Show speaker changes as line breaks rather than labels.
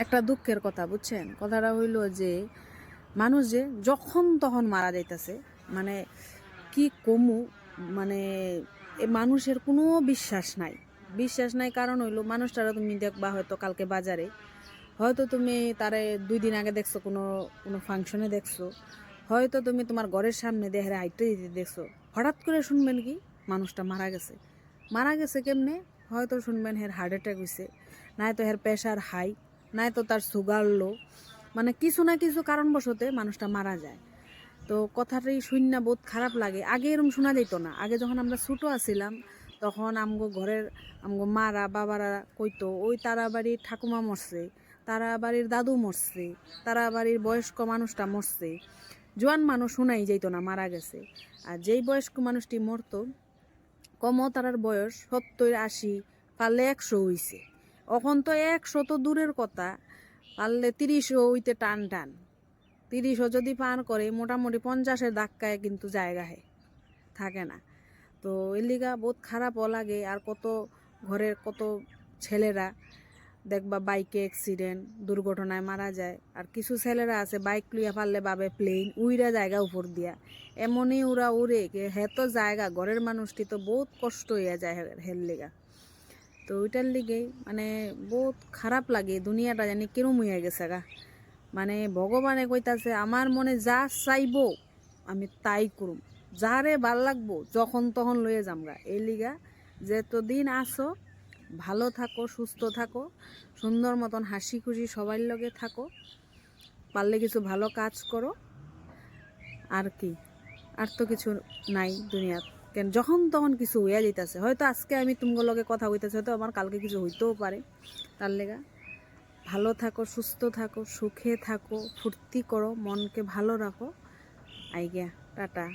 একটা দুঃখের কথা বুঝছেন। কথাটা হইল যে মানুষ যে যখন তখন মারা যাইতেছে, মানে কি কমু, মানে এ মানুষের কোনো বিশ্বাস নাই। কারণ হইলো মানুষটারা তুমি দেখবা হয়তো কালকে বাজারে, হয়তো তুমি তারে 2 দিন আগে দেখছো কোনো কোনো ফাংশনে দেখছো, হয়তো তুমি তোমার ঘরের সামনে দেখে হাইটে দিতে দেখছো, হঠাৎ করে শুনবেন কি মানুষটা মারা গেছে কেমনে? হয়তো শুনবেন হের হার্ট অ্যাটাক হয়েছে, নাই তো হের প্রেশার হাই, নাই তো তার সুগার লো, মানে কিছু না কিছু কারণবশতে মানুষটা মারা যায়। তো কথাটাই শুননা বহুত খারাপ লাগে। আগে এরকম শোনা যেত না। আগে যখন আমরা ছোটো আছিলাম তখন আমগো ঘরের আমগো মারা বাবারা কইতো ওই তারা বাড়ির ঠাকুমা মরছে, তারা বাড়ির দাদু মরছে, তারা বাড়ির বয়স্ক মানুষটা মরছে। জোয়ান মানুষ শোনাই যেত না মারা গেছে। আর যেই বয়স্ক মানুষটি মরতো, কমও তারার বয়স 70-80, পারলে 100 হইছে। এখন তো 100 তো দূরের কথা, পারলে 30ও হইতে টান টান। 30ও যদি পার করে মোটামুটি 50-এর ধাক্কায় কিন্তু জায়গায় থাকে না। তো এর লিগা বহুত খারাপও লাগে। আর কত ঘরের কত ছেলেরা দেখবা বাইকে অ্যাক্সিডেন্ট দুর্ঘটনায় মারা যায়। আর কিছু ছেলেরা আছে বাইক লইয়া পারলে ভাবে প্লেন উইরা জায়গা উপর দিয়া, এমনই ওরা উড়ে হ্যাঁ তো জায়গা ঘরের মানুষটি তো বহুত কষ্ট হইয়া যায় হের লিগা। তো ওইটার লিগেই মানে বহুত খারাপ লাগে। দুনিয়াটা জানি কিরম হইয়া গেছে গা। মানে ভগবানে কইতাছে আমার মনে যা চাইবো আমি তাই করুম, যারে ভাল লাগবো যখন তখন লয়ে যামগা। এই লিগা যতদিন আসো ভালো থাকো, সুস্থ থাকো, সুন্দর মতন হাসি খুশি সবার লগে থাকো, পারলে কিছু ভালো কাজ করো। আর কি, আর তো কিছু নাই দুনিয়াত। কেন যখন তখন কিছু হইয়া যেতেছে, হয়তো আজকে আমি তোমার লগে কথা হইতেছে, হয়তো আমার কালকে কিছু হইতেও পারে। তার লেগা ভালো থাকো, সুস্থ থাকো, সুখে থাকো, ফুর্তি করো, মনকে ভালো রাখো। আইগা টাটা।